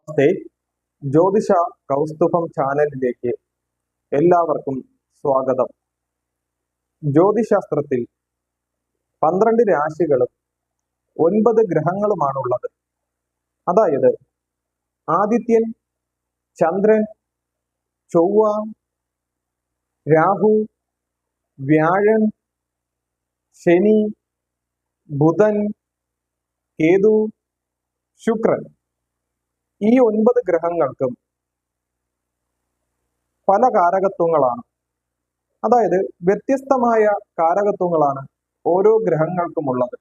നമസ്തേ. ജ്യോതിഷ കൗസ്തുഭം ചാനലിലേക്ക് എല്ലാവർക്കും സ്വാഗതം. ജ്യോതിശാസ്ത്രത്തിൽ 12 രാശികളും 9 ഗ്രഹങ്ങളുമാണുള്ളത്. അതായത് ആദിത്യൻ, ചന്ദ്രൻ, ചൊവ്വ, രാഹു, വ്യാഴൻ, ശനി, ബുധൻ, കേതു, ശുക്രൻ, ഈ 9 ഗ്രഹങ്ങൾക്കും പല കാരകത്വങ്ങളാണ്. അതായത് വ്യത്യസ്തമായ കാരകത്വങ്ങളാണ് ഓരോ ഗ്രഹങ്ങൾക്കും ഉള്ളത്.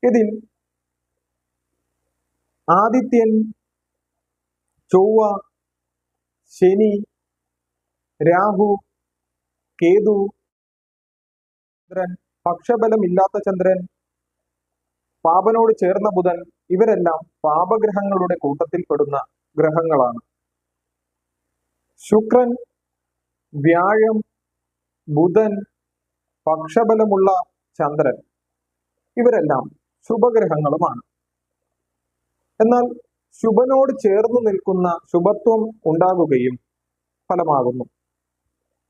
ഇതിൽ ആദിത്യൻ, ചൊവ്വ, ശനി, രാഹു, കേതു, ചന്ദ്രൻ, പക്ഷബലമില്ലാത്ത ചന്ദ്രൻ, പാപനോട് ചേർന്ന ബുധൻ, ഇവരെല്ലാം പാപഗ്രഹങ്ങളുടെ കൂട്ടത്തിൽപ്പെടുന്ന ഗ്രഹങ്ങളാണ്. ശുക്രൻ, വ്യാഴം, ബുധൻ, പക്ഷബലമുള്ള ചന്ദ്രൻ, ഇവരെല്ലാം ശുഭഗ്രഹങ്ങളുമാണ്. എന്നാൽ ശുഭനോട് ചേർന്ന് നിൽക്കുന്ന ശുഭത്വം ഉണ്ടാകുകയും ഫലമാകുന്നു.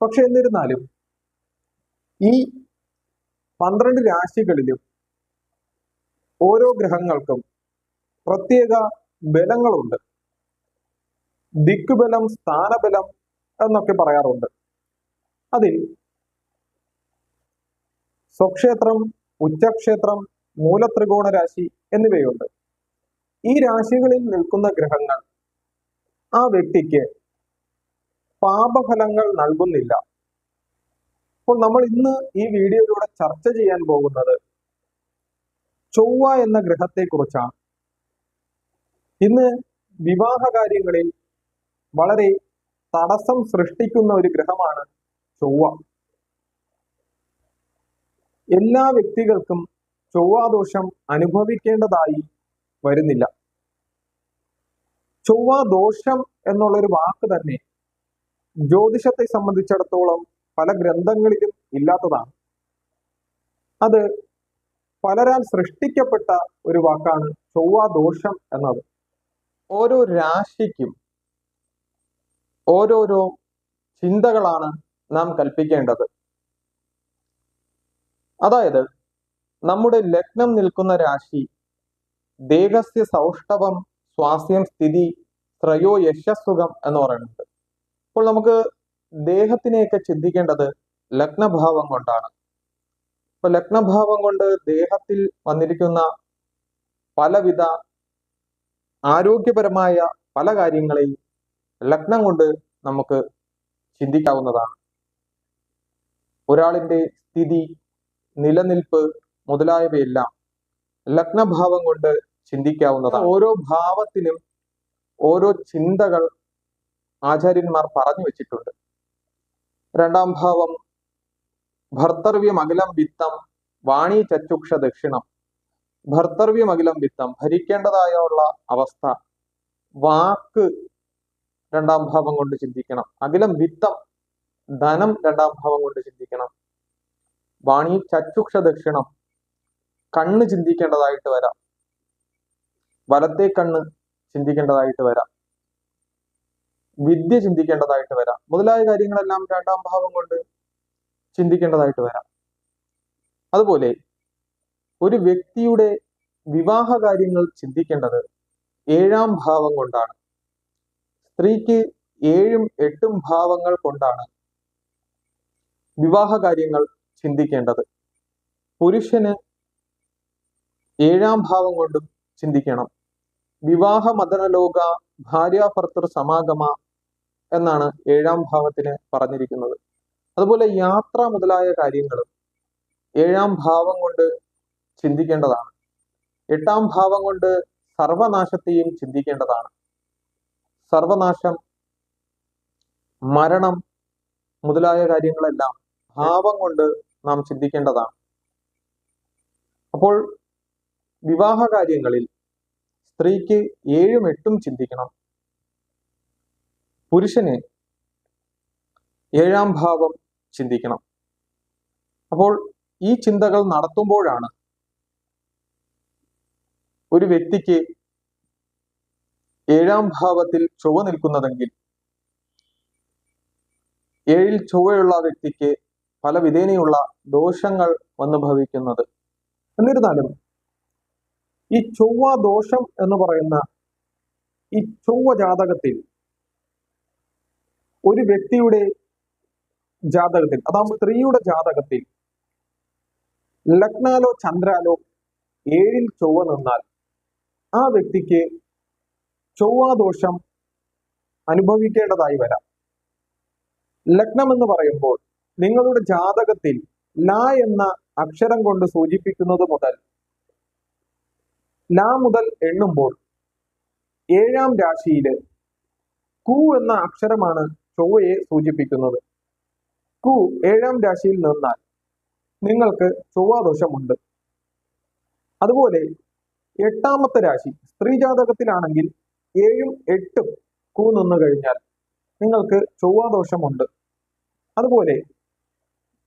പക്ഷെ എന്നിരുന്നാലും ഈ 12 രാശികളിലും ഓരോ ഗ്രഹങ്ങൾക്കും പ്രത്യേക ബലങ്ങളുണ്ട്. ദിക്കുബലം, സ്ഥാനബലം എന്നൊക്കെ പറയാറുണ്ട്. അതിൽ സ്വക്ഷേത്രം, ഉച്ചക്ഷേത്രം, മൂലത്രികോണ രാശി എന്നിവയുണ്ട്. ഈ രാശികളിൽ നിൽക്കുന്ന ഗ്രഹങ്ങൾ ആ വ്യക്തിക്ക് പാപഫലങ്ങൾ നൽകുന്നില്ല. അപ്പോൾ നമ്മൾ ഇന്ന് ഈ വീഡിയോയിലൂടെ ചർച്ച ചെയ്യാൻ പോകുന്നത് ചൊവ്വ എന്ന ഗ്രഹത്തെ കുറിച്ചാണ്. ഇന്ന് വിവാഹ കാര്യങ്ങളിൽ വളരെ തടസ്സം സൃഷ്ടിക്കുന്ന ഒരു ഗ്രഹമാണ് ചൊവ്വ. എല്ലാ വ്യക്തികൾക്കും ചൊവ്വാദോഷം അനുഭവിക്കേണ്ടതായി വരുന്നില്ല. ചൊവ്വാദോഷം എന്നുള്ളൊരു വാക്ക് തന്നെ ജ്യോതിഷത്തെ സംബന്ധിച്ചിടത്തോളം പല ഗ്രന്ഥങ്ങളിലും ഇല്ലാത്തതാണ്. അത് പലരാൽ സൃഷ്ടിക്കപ്പെട്ട ഒരു വാക്കാണ് ചൊവ്വാദോഷം എന്നത്. ഓരോ രാശിക്കും ഓരോരോ ചിന്തകളാണ് നാം കൽപ്പിക്കേണ്ടത്. അതായത് നമ്മുടെ ലഗ്നം നിൽക്കുന്ന രാശി ദേഹസ്യ സൗഷ്ഠവം സ്വാസ്യം സ്ഥിതി ശ്രയോ യശസ്സുഖം എന്ന് പറയുന്നുണ്ട്. അപ്പോൾ നമുക്ക് ദേഹത്തിനെയൊക്കെ ചിന്തിക്കേണ്ടത് ലഗ്നഭാവം കൊണ്ടാണ്. ഇപ്പൊ ലഗ്നഭാവം കൊണ്ട് ദേഹത്തിൽ വന്നിരിക്കുന്ന പലവിധ ആരോഗ്യപരമായ പല കാര്യങ്ങളെയും ലഗ്നം കൊണ്ട് നമുക്ക് ചിന്തിക്കാവുന്നതാണ്. ഒരാളിന്റെ സ്ഥിതി, നിലനിൽപ്പ് മുതലായവയെല്ലാം ലഗ്നഭാവം കൊണ്ട് ചിന്തിക്കാവുന്നതാണ്. ഓരോ ഭാവത്തിനും ഓരോ ചിന്തകൾ ആചാര്യന്മാർ പറഞ്ഞു വെച്ചിട്ടുണ്ട്. 2-ാം ഭാവം ഭർത്തവ്യം അഖിലം വിത്തം വാണി ചച്ചുക്ഷ ദക്ഷിണം. ഭർത്തവ്യം അഖിലം വിത്തം, ഭരിക്കേണ്ടതായുള്ള അവസ്ഥ, വാക്ക് 2-ാം ഭാവം കൊണ്ട് ചിന്തിക്കണം. അഖിലം വിത്തം, ധനം 2-ാം ഭാവം കൊണ്ട് ചിന്തിക്കണം. വാണി ചച്ചുക്ഷ ദക്ഷിണം, കണ്ണ് ചിന്തിക്കേണ്ടതായിട്ട് വരാം. വലത്തെ കണ്ണ് ചിന്തിക്കേണ്ടതായിട്ട് വരാം. വിദ്യ ചിന്തിക്കേണ്ടതായിട്ട് വരാം. മുതലായ കാര്യങ്ങളെല്ലാം 2-ാം ഭാവം കൊണ്ട് ചിന്തിക്കേണ്ടതായിട്ട് വരാം. അതുപോലെ ഒരു വ്യക്തിയുടെ വിവാഹ കാര്യങ്ങൾ ചിന്തിക്കേണ്ടത് 7-ാം ഭാവം കൊണ്ടാണ്. സ്ത്രീക്ക് 7ഉം 8ഉം ഭാവങ്ങൾ കൊണ്ടാണ് വിവാഹ കാര്യങ്ങൾ ചിന്തിക്കേണ്ടത്. പുരുഷന് 7-ാം ഭാവം കൊണ്ടും ചിന്തിക്കണം. വിവാഹ മദനലോക ഭാര്യാഭർത്തൃ സമാഗമ എന്നാണ് 7-ാം ഭാവത്തിന് പറഞ്ഞിരിക്കുന്നത്. അതുപോലെ യാത്ര മുതലായ കാര്യങ്ങളും 7-ാം ഭാവം കൊണ്ട് ചിന്തിക്കേണ്ടതാണ്. 8-ാം ഭാവം കൊണ്ട് സർവനാശത്തെയും ചിന്തിക്കേണ്ടതാണ്. സർവനാശം, മരണം മുതലായ കാര്യങ്ങളെല്ലാം ഭാവം കൊണ്ട് നാം ചിന്തിക്കേണ്ടതാണ്. അപ്പോൾ വിവാഹ കാര്യങ്ങളിൽ സ്ത്രീക്ക് 7ഉം 8ഉം ചിന്തിക്കണം. പുരുഷന് 7-ാം ഭാവം ചിന്തിക്കണം. അപ്പോൾ ഈ ചിന്തകൾ നടത്തുമ്പോഴാണ് ഒരു വ്യക്തിക്ക് ഏഴാം ഭാവത്തിൽ ചൊവ്വ നിൽക്കുന്നതെങ്കിൽ, ഏഴിൽ ചൊവ്വയുള്ള വ്യക്തിക്ക് പല വിധേനയുള്ള ദോഷങ്ങൾ വന്നു ഭവിക്കുന്നത്. എന്നിരുന്നാലും ഈ ചൊവ്വ ദോഷം എന്ന് പറയുന്ന ഈ ചൊവ്വ ജാതകത്തിൽ ഒരു വ്യക്തിയുടെ ജാതകത്തിൽ, അതായത് സ്ത്രീയുടെ ജാതകത്തിൽ ലഗ്നാലോ ചന്ദ്രാലോ ഏഴിൽ ചൊവ്വ നിന്നാൽ ആ വ്യക്തിക്ക് ചൊവ്വാദോഷം അനുഭവിക്കേണ്ടതായി വരാം. ലഗ്നം എന്ന് പറയുമ്പോൾ നിങ്ങളുടെ ജാതകത്തിൽ ല എന്ന അക്ഷരം കൊണ്ട് സൂചിപ്പിക്കുന്നത് മുതൽ ല മുതൽ എണ്ണുമ്പോൾ ഏഴാം രാശിയില് കു എന്ന അക്ഷരമാണ് ചൊവ്വയെ സൂചിപ്പിക്കുന്നത്. കു ഏഴാം രാശിയിൽ നിന്നാൽ നിങ്ങൾക്ക് ചൊവ്വാദോഷമുണ്ട്. അതുപോലെ എട്ടാമത്തെ രാശി സ്ത്രീ ജാതകത്തിലാണെങ്കിൽ 7ഉം 8ഉം കു നിന്ന് കഴിഞ്ഞാൽ നിങ്ങൾക്ക് ചൊവ്വാദോഷമുണ്ട്. അതുപോലെ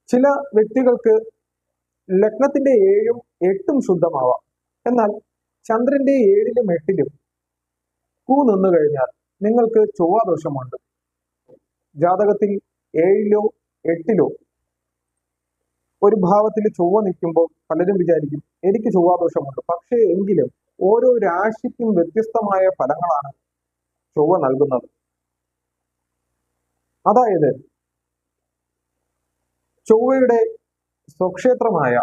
ചില വ്യക്തികൾക്ക് ലഗ്നത്തിന്റെ 7ഉം 8ഉം ശുദ്ധമാവാം, എന്നാൽ ചന്ദ്രന്റെ 7ലും 8ലും കു നിന്ന് കഴിഞ്ഞാൽ നിങ്ങൾക്ക് ചൊവ്വാദോഷമുണ്ട്. ജാതകത്തിൽ 7ലോ 8ലോ ഒരു ഭാവത്തിൽ ചൊവ്വ നിൽക്കുമ്പോൾ പലരും വിചാരിക്കും എനിക്ക് ചൊവ്വാദോഷമുണ്ട്. പക്ഷേ എങ്കിലും ഓരോ രാശിക്കും വ്യത്യസ്തമായ ഫലങ്ങളാണ് ചൊവ്വ നൽകുന്നത്. അതായത് ചൊവ്വയുടെ സ്വക്ഷേത്രമായ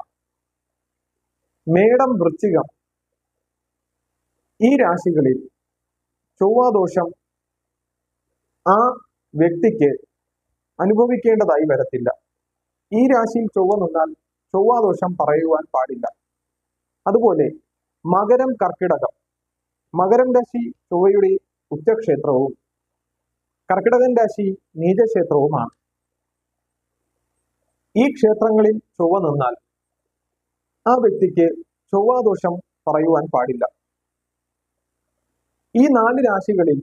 മേടം, വൃശ്ചികം ഈ രാശികളിൽ ചൊവ്വാദോഷം ആ വ്യക്തിക്ക് അനുഭവിക്കേണ്ടതായി വരത്തില്ല. ഈ രാശിയിൽ ചൊവ്വ നിന്നാൽ ചൊവ്വാദോഷം പറയുവാൻ പാടില്ല. അതുപോലെ മകരം, കർക്കിടകം, മകരം രാശി ചൊവ്വയുടെ ഉച്ചക്ഷേത്രവും കർക്കിടകൻ രാശി നീചക്ഷേത്രവുമാണ്. ഈ ക്ഷേത്രങ്ങളിൽ ചൊവ്വ നിന്നാൽ ആ വ്യക്തിക്ക് ചൊവ്വാദോഷം പറയുവാൻ പാടില്ല. ഈ 4 രാശികളിൽ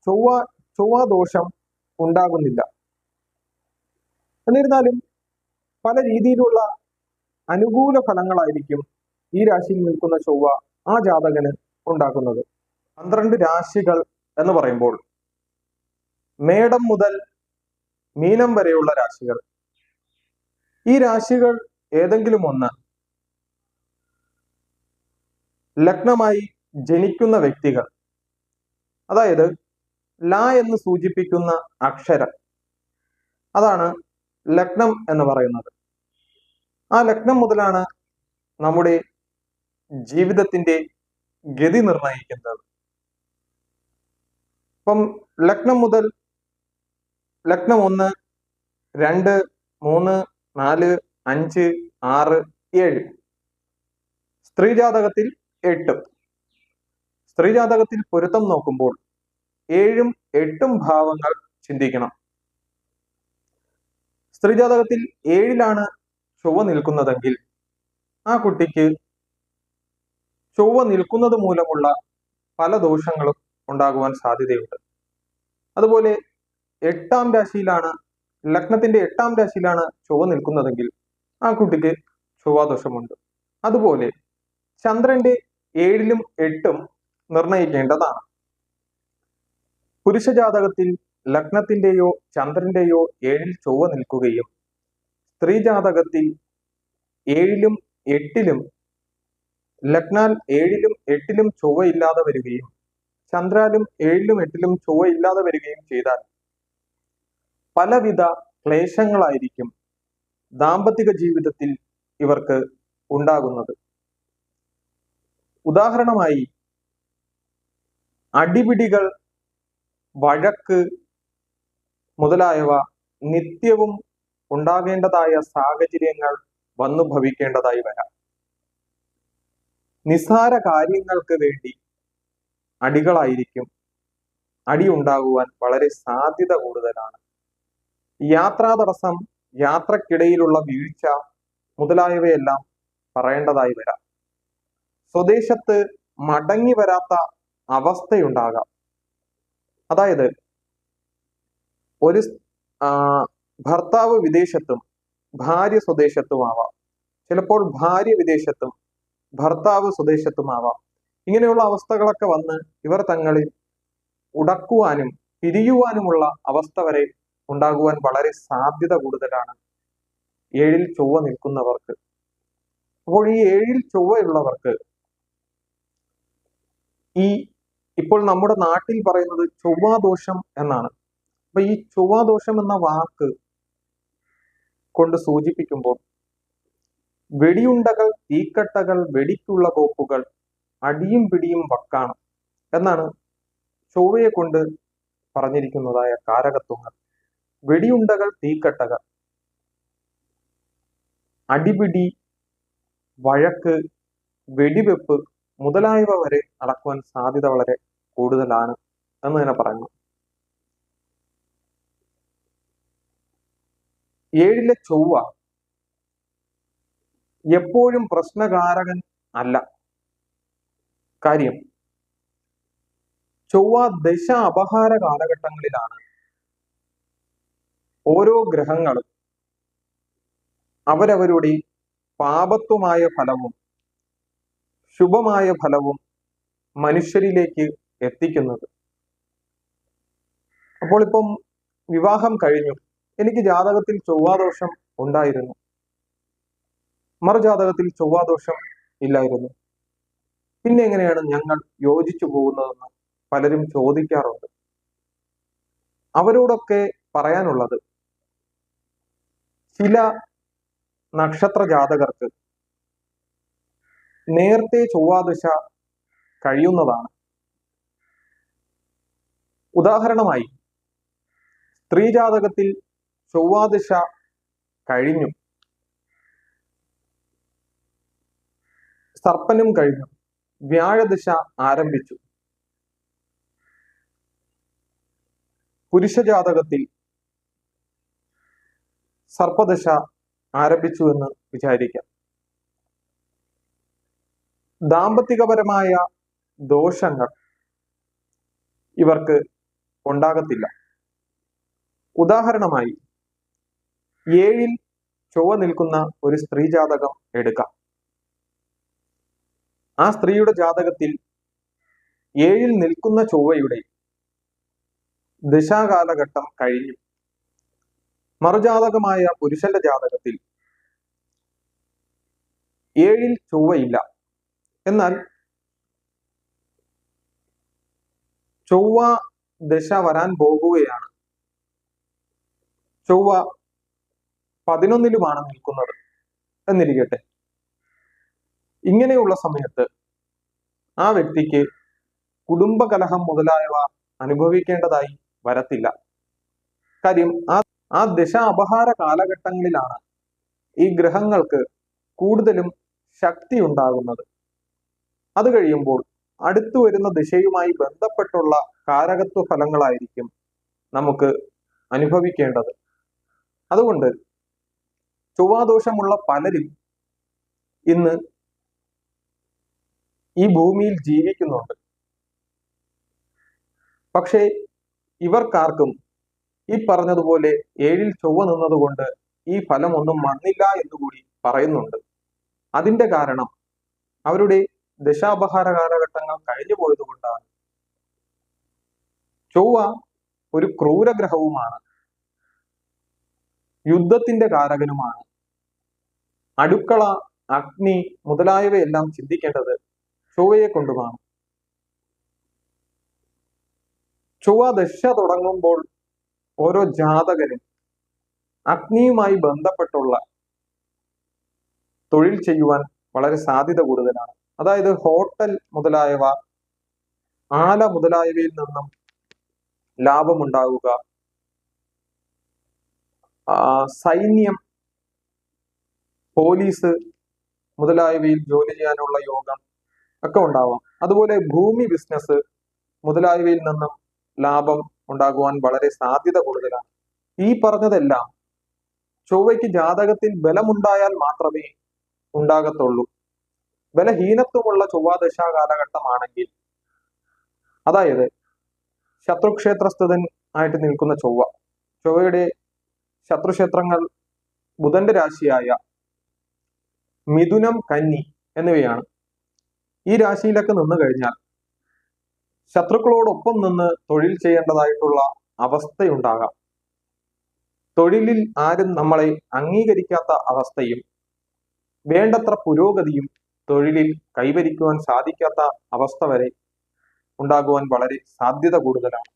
ചൊവ്വാദോഷം ഉണ്ടാകുന്നില്ല. എന്നിരുന്നാലും പല രീതിയിലുള്ള അനുകൂല ഫലങ്ങളായിരിക്കും ഈ രാശിയിൽ നിൽക്കുന്ന ചൊവ്വ ആ ജാതകന് ഉണ്ടാക്കുന്നത്. 12 രാശികൾ എന്ന് പറയുമ്പോൾ മേടം മുതൽ മീനം വരെയുള്ള രാശികൾ, ഈ രാശികൾ ഏതെങ്കിലും ഒന്ന് ലഗ്നമായി ജനിക്കുന്ന വ്യക്തികൾ, അതായത് ല എന്ന് സൂചിപ്പിക്കുന്ന അക്ഷരം, അതാണ് ലഗ്നം എന്ന് പറയുന്നത്. ആ ലഗ്നം മുതലാണ് നമ്മുടെ ജീവിതത്തിന്റെ ഗതി നിർണയിക്കുന്നത്. അപ്പം ലഗ്നം മുതൽ ലഗ്നം 1, 2, 3, 4, 5, 6, 7, സ്ത്രീ ജാതകത്തിൽ 8. സ്ത്രീ ജാതകത്തിൽ പൊരുത്തം നോക്കുമ്പോൾ 7ഉം 8ഉം ഭാവങ്ങൾ ചിന്തിക്കണം. സ്ത്രീ ജാതകത്തിൽ 7ലാണ് ചൊവ്വ നിൽക്കുന്നതെങ്കിൽ ആ കുട്ടിക്ക് ചൊവ്വ നിൽക്കുന്നത് മൂലമുള്ള പല ദോഷങ്ങളും ഉണ്ടാകുവാൻ സാധ്യതയുണ്ട്. അതുപോലെ 8ാം രാശിയിലാണ്, ലഗ്നത്തിന്റെ 8ാം രാശിയിലാണ് ചൊവ്വ നിൽക്കുന്നതെങ്കിൽ ആ കുട്ടിക്ക് ചൊവ്വാദോഷമുണ്ട്. അതുപോലെ ചന്ദ്രന്റെ 7ലും 8ഉം നിർണയിക്കേണ്ടതാണ്. പുരുഷ ജാതകത്തിൽ ലഗ്നത്തിന്റെയോ ചന്ദ്രന്റെയോ 7ൽ ചൊവ്വ നിൽക്കുകയും സ്ത്രീ ജാതകത്തിൽ 7ലും 8ലും ലഗ്നാൽ 7ലും 8ലും ചൊവ്വ ഇല്ലാതെ വരികയും ചന്ദ്രാലും 7ലും 8ലും ചൊവ്വ ഇല്ലാതെ വരികയും ചെയ്താൽ പലവിധ ക്ലേശങ്ങളായിരിക്കും ദാമ്പത്തിക ജീവിതത്തിൽ ഇവർക്ക് ഉണ്ടാകുന്നത്. ഉദാഹരണമായി അടിപിടികൾ, വഴക്ക് മുതലായവ നിത്യവും ഉണ്ടാകേണ്ടതായ സാഹചര്യങ്ങൾ വന്നു ഭവിക്കേണ്ടതായി വരാം. നിസ്സാര കാര്യങ്ങൾക്ക് വേണ്ടി അടികളായിരിക്കും. അടി ഉണ്ടാകുവാൻ വളരെ സാധ്യത കൂടുതലാണ്. യാത്രാ തടസ്സം, യാത്രക്കിടയിലുള്ള വീഴ്ച മുതലായവയെല്ലാം പറയേണ്ടതായി വരാം. സ്വദേശത്ത് മടങ്ങി വരാത്ത അവസ്ഥയുണ്ടാകാം. അതായത് ഒരു ഭർത്താവ് വിദേശത്തും ഭാര്യ സ്വദേശത്തുമാവാം. ചിലപ്പോൾ ഭാര്യ വിദേശത്തും ഭർത്താവ് സ്വദേശത്തുമാവാം. ഇങ്ങനെയുള്ള അവസ്ഥകളൊക്കെ വന്ന് ഇവർ തങ്ങളിൽ ഉടക്കുവാനും പിരിയുവാനുമുള്ള അവസ്ഥ വരെ ഉണ്ടാകുവാൻ വളരെ സാധ്യത കൂടുതലാണ് ഏഴിൽ ചൊവ്വ നിൽക്കുന്നവർക്ക്. അപ്പോൾ ഈ ഏഴിൽ ചൊവ്വയുള്ളവർക്ക് ഈ ഇപ്പോൾ നമ്മുടെ നാട്ടിൽ പറയുന്നത് ചൊവ്വാദോഷം എന്നാണ്. അപ്പൊ ഈ ചൊവ്വാദോഷം എന്ന വാക്ക് കൊണ്ട് സൂചിപ്പിക്കുമ്പോൾ വെടിയുണ്ടകൾ, തീക്കട്ടകൾ, വെടിക്കുള്ള കോപ്പുകൾ, അടിയും പിടിയും വക്കാണ് എന്നാണ് ചൊവ്വയെ കൊണ്ട് പറഞ്ഞിരിക്കുന്നതായ കാരകത്വങ്ങൾ. വെടിയുണ്ടകൾ, തീക്കട്ടകൾ, അടിപിടി, വഴക്ക്, വെടിവെപ്പ് മുതലായവ വരെ നടക്കുവാൻ സാധ്യത വളരെ കൂടുതലാണ് എന്ന് തന്നെ പറയുന്നു. ഏഴിലെ ചൊവ്വ എപ്പോഴും പ്രശ്നകാരകൻ അല്ല. കാര്യം ചൊവ്വ ദശ അപഹാര കാലഘട്ടങ്ങളിലാണ് ഓരോ ഗ്രഹങ്ങളും അവരവരുടെ പാപത്വമായ ഫലവും ശുഭമായ ഫലവും മനുഷ്യരിലേക്ക് എത്തിക്കുന്നത്. അപ്പോൾ ഇപ്പം വിവാഹം കഴിഞ്ഞു, എനിക്ക് ജാതകത്തിൽ ചൊവ്വാദോഷം ഉണ്ടായിരുന്നു, മറുജാതകത്തിൽ ചൊവ്വാദോഷം ഇല്ലായിരുന്നു, പിന്നെ എങ്ങനെയാണ് ഞങ്ങൾ യോജിച്ചു പോകുന്നതെന്ന് പലരും ചോദിക്കാറുണ്ട്. അവരോടൊക്കെ പറയാനുള്ളത്, ചില നക്ഷത്ര ജാതകർക്ക് നേരത്തെ ചൊവ്വാദശ കഴിയുന്നതാണ്. ഉദാഹരണമായി സ്ത്രീ ജാതകത്തിൽ ചൊവ്വാദശ കഴിഞ്ഞു, സർപ്പനും കഴിഞ്ഞു, വ്യാഴദശ ആരംഭിച്ചു. പുരുഷ ജാതകത്തിൽ സർപ്പദശ ആരംഭിച്ചു എന്ന് വിചാരിക്കാം. ദാമ്പത്തികപരമായ ദോഷങ്ങൾ ഇവർക്ക് ഉണ്ടാകത്തില്ല. ഉദാഹരണമായി ഏഴിൽ ചൊവ്വ നിൽക്കുന്ന ഒരു സ്ത്രീ ജാതകം എടുക്കാം. ആ സ്ത്രീയുടെ ജാതകത്തിൽ ഏഴിൽ നിൽക്കുന്ന ചൊവ്വയുടെ ദശാകാലഘട്ടം കഴിഞ്ഞു. മറുജാതകമായ പുരുഷന്റെ ജാതകത്തിൽ ഏഴിൽ ചൊവ്വയില്ല, എന്നാൽ ചൊവ്വ ദശ വരാൻ പോകുകയാണ്. ചൊവ്വ 11ലുമാണ് നിൽക്കുന്നത് എന്നിരിക്കട്ടെ. ഇങ്ങനെയുള്ള സമയത്ത് ആ വ്യക്തിക്ക് കുടുംബകലഹം മുതലായവ അനുഭവിക്കേണ്ടതായി വരത്തില്ല. കാര്യം ആ ദശ അപഹാര കാലഘട്ടങ്ങളിലാണ് ഈ ഗ്രഹങ്ങൾക്ക് കൂടുതലും ശക്തി ഉണ്ടാകുന്നത്. അത് കഴിയുമ്പോൾ അടുത്തു വരുന്ന ദിശയുമായി ബന്ധപ്പെട്ടുള്ള കാരകത്വ ഫലങ്ങളായിരിക്കും നമുക്ക് അനുഭവിക്കേണ്ടത്. അതുകൊണ്ട് ചൊവ്വാദോഷമുള്ള പലരും ഇന്ന് ഈ ഭൂമിയിൽ ജീവിക്കുന്നുണ്ട്. പക്ഷേ ഇവർക്കാർക്കും ഈ പറഞ്ഞതുപോലെ ഏഴിൽ ചൊവ്വ നിന്നതുകൊണ്ട് ഈ ഫലമൊന്നും വന്നില്ല എന്നുകൂടി പറയുന്നുണ്ട്. അതിന്റെ കാരണം അവരുടെ ദശാപഹാര കാലഘട്ടങ്ങൾ കഴിഞ്ഞു പോയത് കൊണ്ടാണ്. ചൊവ്വ ഒരു ക്രൂരഗ്രഹവുമാണ്, യുദ്ധത്തിന്റെ കാരകനുമാണ്. അടുക്കള, അഗ്നി മുതലായവയെല്ലാം ചിന്തിക്കേണ്ടത് ചൊവ്വയെ കൊണ്ടുമാണ്. ചൊവ്വ ദശ തുടങ്ങുമ്പോൾ ഓരോ ജാതകനും അഗ്നിയുമായി ബന്ധപ്പെട്ടുള്ള തൊഴിൽ ചെയ്യുവാൻ വളരെ സാധ്യത കൂടുതലാണ്. അതായത് ഹോട്ടൽ മുതലായവ, ആല മുതലായവയിൽ നിന്നും ലാഭമുണ്ടാവുക, സൈന്യം, പോലീസ് മുതലായവയിൽ ജോലി ചെയ്യാനുള്ള യോഗം ഒക്കെ ഉണ്ടാവാം. അതുപോലെ ഭൂമി ബിസിനസ് മുതലായവയിൽ നിന്നും ലാഭം ഉണ്ടാകുവാൻ വളരെ സാധ്യത കൂടുതലാണ്. ഈ പറഞ്ഞതെല്ലാം ചൊവ്വയ്ക്ക് ജാതകത്തിൽ ബലമുണ്ടായാൽ മാത്രമേ ഉണ്ടാകത്തുള്ളൂ. ബലഹീനത്വമുള്ള ചൊവ്വാദശാ കാലഘട്ടമാണെങ്കിൽ, അതായത് ശത്രുക്ഷേത്രസ്ഥിതൻ ആയിട്ട് നിൽക്കുന്ന ചൊവ്വയുടെ ശത്രുക്ഷേത്രങ്ങൾ ബുധന്റെ രാശിയായ മിഥുനം, കന്നി എന്നിവയാണ്. ഈ രാശിയിലൊക്കെ നിന്ന് കഴിഞ്ഞാൽ ശത്രുക്കളോടൊപ്പം നിന്ന് തൊഴിൽ ചെയ്യേണ്ടതായിട്ടുള്ള അവസ്ഥയുണ്ടാകാം. തൊഴിലിൽ ആരും നമ്മളെ അംഗീകരിക്കാത്ത അവസ്ഥയും വേണ്ടത്ര പുരോഗതിയും തൊഴിലിൽ കൈവരിക്കുവാൻ സാധിക്കാത്ത അവസ്ഥ വരെ ഉണ്ടാകുവാൻ വളരെ സാധ്യത കൂടുതലാണ്.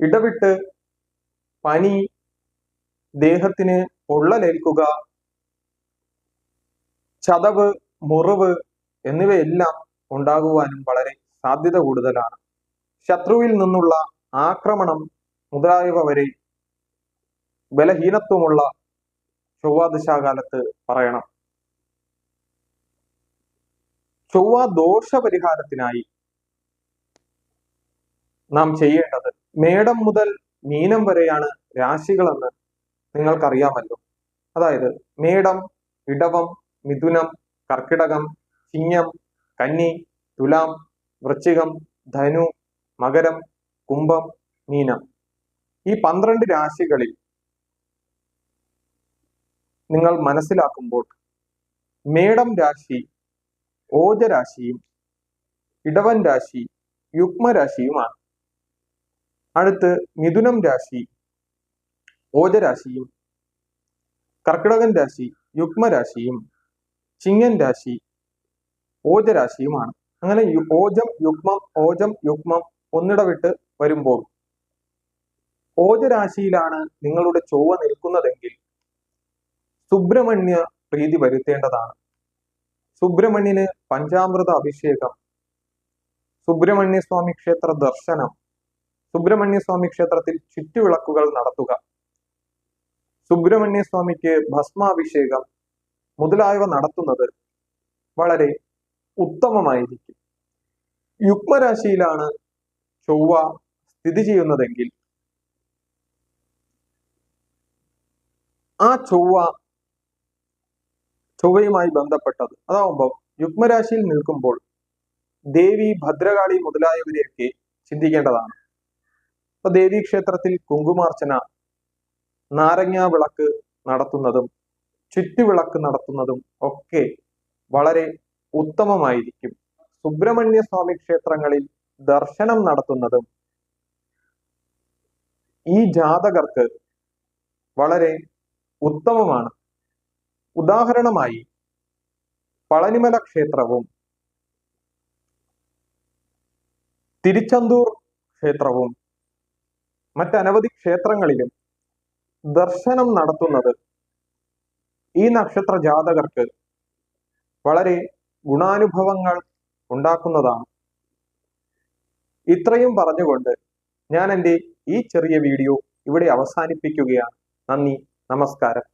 ഇടവിട്ട് പനി, ദേഹത്തിന് പൊള്ളലേൽക്കുക, ചതവ്, മുറിവ് എന്നിവയെല്ലാം ഉണ്ടാകുവാനും വളരെ സാധ്യത കൂടുതലാണ്. ശത്രുവിൽ നിന്നുള്ള ആക്രമണം മുതലായവ വരെ ബലഹീനത്വമുള്ള ചൊവ്വാദശാകാലത്ത് പറയണം. ചൊവ്വ ദോഷപരിഹാരത്തിനായി നാം ചെയ്യേണ്ടത്, മേടം മുതൽ മീനം വരെയാണ് രാശികളെന്ന് നിങ്ങൾക്കറിയാമല്ലോ. അതായത് മേടം, ഇടവം, മിഥുനം, കർക്കിടകം, ചിങ്ങം, കന്നി, തുലാം, വൃശ്ചികം, ധനു, മകരം, കുംഭം, മീനം. ഈ 12 രാശികളിൽ നിങ്ങൾ മനസ്സിലാക്കുമ്പോൾ മേടം രാശി ഓജരാശിയും ഇടവൻ രാശി യുഗ്മരാശിയുമാണ്. അടുത്ത് മിഥുനം രാശി ഓജരാശിയും കർക്കിടകൻ രാശി യുഗ്മരാശിയും ചിങ്ങൻ രാശി ഓജരാശിയുമാണ്. അങ്ങനെ ഓജം യുഗ്മം ഒന്നിടവിട്ട് വരുമ്പോൾ ഓജരാശിയിലാണ് നിങ്ങളുടെ ചൊവ്വ നിൽക്കുന്നതെങ്കിൽ സുബ്രഹ്മണ്യ പ്രീതി വരുത്തേണ്ടതാണ്. സുബ്രഹ്മണ്യന് പഞ്ചാമൃത അഭിഷേകം, സുബ്രഹ്മണ്യ സ്വാമി ക്ഷേത്ര ദർശനം, സുബ്രഹ്മണ്യ സ്വാമി ക്ഷേത്രത്തിൽ ചുറ്റുവിളക്കുകൾ നടത്തുക, സുബ്രഹ്മണ്യ സ്വാമിക്ക് ഭസ്മാഭിഷേകം മുതലായവ നടത്തുന്നത് വളരെ ഉത്തമമായിരിക്കും. യുഗ്മരാശിയിലാണ് ചൊവ്വ സ്ഥിതി ചെയ്യുന്നതെങ്കിൽ ആ ചൊവ്വയുമായി ബന്ധപ്പെട്ടത് അതാവുമ്പോൾ യുഗ്മരാശിയിൽ നിൽക്കുമ്പോൾ ദേവി, ഭദ്രകാളി മുതലായവരെയൊക്കെ ചിന്തിക്കേണ്ടതാണ്. അപ്പൊ ദേവീ ക്ഷേത്രത്തിൽ കുങ്കുമാർച്ചന, നാരങ്ങാ വിളക്ക് നടത്തുന്നതും ചുറ്റുവിളക്ക് നടത്തുന്നതും ഒക്കെ വളരെ ഉത്തമമായിരിക്കും. സുബ്രഹ്മണ്യ സ്വാമി ക്ഷേത്രങ്ങളിൽ ദർശനം നടത്തുന്നതും ഈ ജാതകർക്ക് വളരെ ഉത്തമമാണ്. ഉദാഹരണമായി പളനിമല ക്ഷേത്രവും തിരുച്ചെന്തൂർ ക്ഷേത്രവും മറ്റനവധി ക്ഷേത്രങ്ങളിലും ദർശനം നടത്തുന്നത് ഈ നക്ഷത്ര ജാതകർക്ക് വളരെ ഗുണാനുഭവങ്ങൾ ഉണ്ടാക്കുന്നതാണ്. ഇത്രയും പറഞ്ഞുകൊണ്ട് ഞാൻ എൻ്റെ ഈ ചെറിയ വീഡിയോ ഇവിടെ അവസാനിപ്പിക്കുകയാണ്. നന്ദി, നമസ്കാരം.